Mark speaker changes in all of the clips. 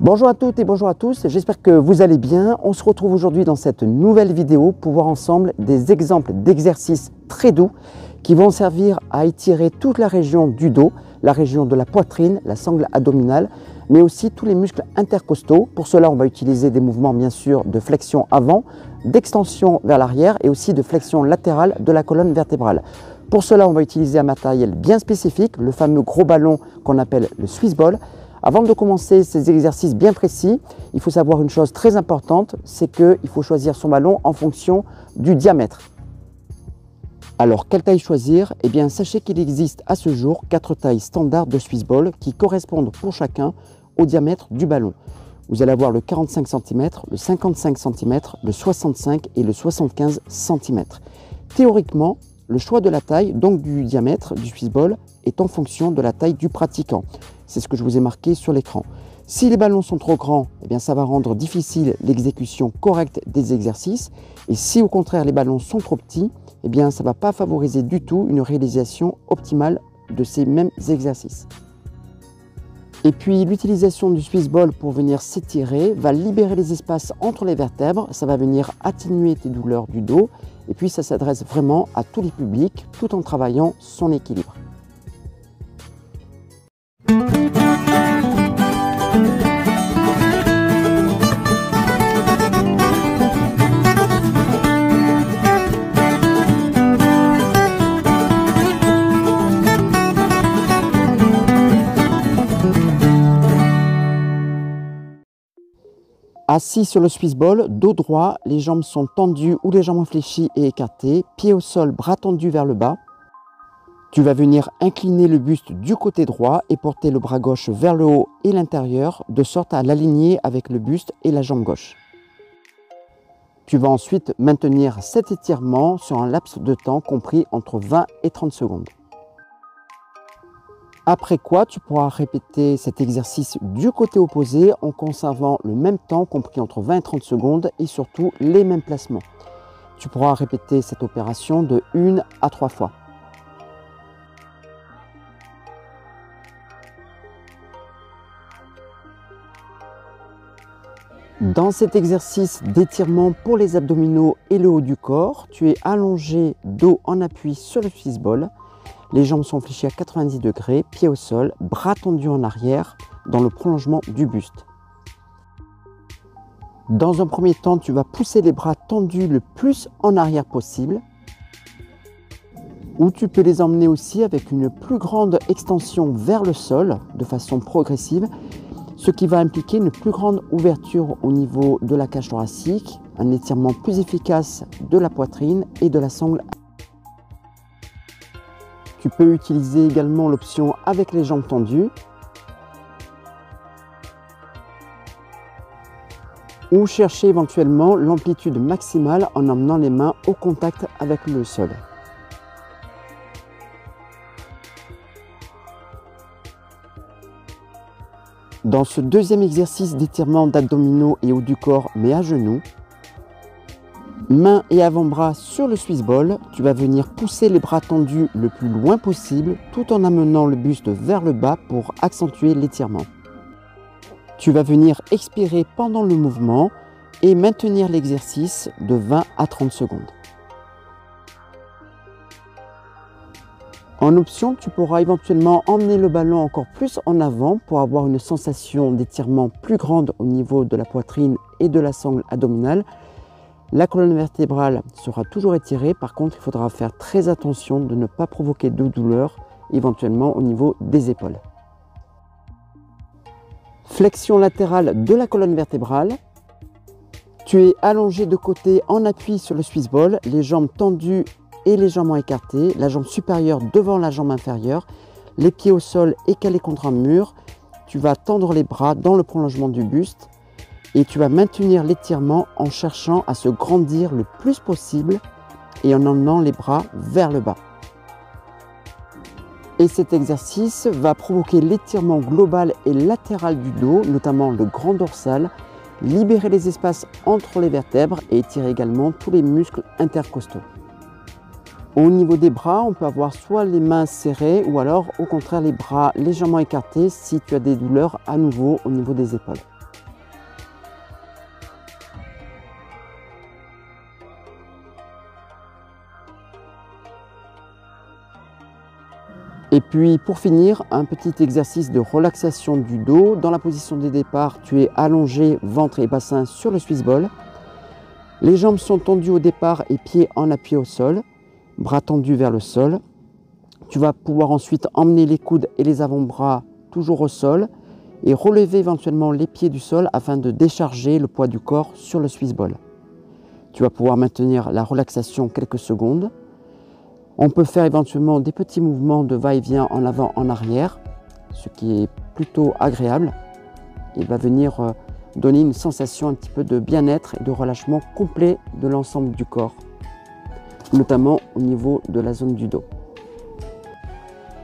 Speaker 1: Bonjour à toutes et bonjour à tous, j'espère que vous allez bien. On se retrouve aujourd'hui dans cette nouvelle vidéo pour voir ensemble des exemples d'exercices très doux qui vont servir à étirer toute la région du dos, la région de la poitrine, la sangle abdominale, mais aussi tous les muscles intercostaux. Pour cela, on va utiliser des mouvements bien sûr de flexion avant, d'extension vers l'arrière et aussi de flexion latérale de la colonne vertébrale. Pour cela, on va utiliser un matériel bien spécifique, le fameux gros ballon qu'on appelle le Swiss Ball. Avant de commencer ces exercices bien précis, il faut savoir une chose très importante, c'est qu'il faut choisir son ballon en fonction du diamètre. Alors, quelle taille choisir? Eh bien, sachez qu'il existe à ce jour 4 tailles standards de Swiss Ball qui correspondent pour chacun au diamètre du ballon. Vous allez avoir le 45 cm, le 55 cm, le 65 et le 75 cm. Théoriquement, le choix de la taille, donc du diamètre du Swiss Ball, est en fonction de la taille du pratiquant. C'est ce que je vous ai marqué sur l'écran. Si les ballons sont trop grands, eh bien ça va rendre difficile l'exécution correcte des exercices. Et si au contraire les ballons sont trop petits, eh bien ça ne va pas favoriser du tout une réalisation optimale de ces mêmes exercices. Et puis l'utilisation du Swiss Ball pour venir s'étirer va libérer les espaces entre les vertèbres, ça va venir atténuer tes douleurs du dos et puis ça s'adresse vraiment à tous les publics tout en travaillant son équilibre. Assis sur le Swiss Ball, dos droit, les jambes sont tendues ou les jambes fléchies et écartées, pieds au sol, bras tendus vers le bas. Tu vas venir incliner le buste du côté droit et porter le bras gauche vers le haut et l'intérieur, de sorte à l'aligner avec le buste et la jambe gauche. Tu vas ensuite maintenir cet étirement sur un laps de temps compris entre 20 et 30 secondes. Après quoi, tu pourras répéter cet exercice du côté opposé en conservant le même temps compris entre 20 et 30 secondes et surtout les mêmes placements. Tu pourras répéter cette opération de 1 à 3 fois. Dans cet exercice d'étirement pour les abdominaux et le haut du corps, tu es allongé dos en appui sur le Swiss Ball. Les jambes sont fléchies à 90 degrés, pieds au sol, bras tendus en arrière dans le prolongement du buste. Dans un premier temps, tu vas pousser les bras tendus le plus en arrière possible. Ou tu peux les emmener aussi avec une plus grande extension vers le sol de façon progressive, ce qui va impliquer une plus grande ouverture au niveau de la cage thoracique, un étirement plus efficace de la poitrine et de la sangle. Tu peux utiliser également l'option avec les jambes tendues ou chercher éventuellement l'amplitude maximale en emmenant les mains au contact avec le sol. Dans ce deuxième exercice d'étirement d'abdominaux et haut du corps mais à genoux, mains et avant-bras sur le Swiss Ball, tu vas venir pousser les bras tendus le plus loin possible tout en amenant le buste vers le bas pour accentuer l'étirement. Tu vas venir expirer pendant le mouvement et maintenir l'exercice de 20 à 30 secondes. En option, tu pourras éventuellement emmener le ballon encore plus en avant pour avoir une sensation d'étirement plus grande au niveau de la poitrine et de la sangle abdominale. La colonne vertébrale sera toujours étirée, par contre il faudra faire très attention de ne pas provoquer de douleur, éventuellement au niveau des épaules. Flexion latérale de la colonne vertébrale. Tu es allongé de côté en appui sur le Swiss Ball, les jambes tendues et légèrement écartées, la jambe supérieure devant la jambe inférieure, les pieds au sol et calés contre un mur. Tu vas tendre les bras dans le prolongement du buste. Et tu vas maintenir l'étirement en cherchant à se grandir le plus possible et en emmenant les bras vers le bas. Et cet exercice va provoquer l'étirement global et latéral du dos, notamment le grand dorsal, libérer les espaces entre les vertèbres et étirer également tous les muscles intercostaux. Au niveau des bras, on peut avoir soit les mains serrées ou alors au contraire les bras légèrement écartés si tu as des douleurs à nouveau au niveau des épaules. Puis pour finir, un petit exercice de relaxation du dos. Dans la position de départ, tu es allongé, ventre et bassin sur le Swiss ball. Les jambes sont tendues au départ et pieds en appui au sol, bras tendus vers le sol. Tu vas pouvoir ensuite emmener les coudes et les avant-bras toujours au sol et relever éventuellement les pieds du sol afin de décharger le poids du corps sur le Swiss ball. Tu vas pouvoir maintenir la relaxation quelques secondes. On peut faire éventuellement des petits mouvements de va-et-vient en avant, en arrière, ce qui est plutôt agréable. Il va venir donner une sensation un petit peu de bien-être et de relâchement complet de l'ensemble du corps, notamment au niveau de la zone du dos.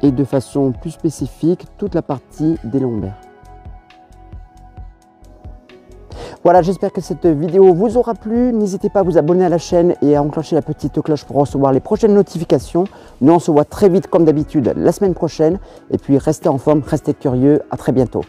Speaker 1: Et de façon plus spécifique, toute la partie des lombaires. Voilà, j'espère que cette vidéo vous aura plu. N'hésitez pas à vous abonner à la chaîne et à enclencher la petite cloche pour recevoir les prochaines notifications. Nous, on se voit très vite comme d'habitude la semaine prochaine. Et puis, restez en forme, restez curieux. À très bientôt.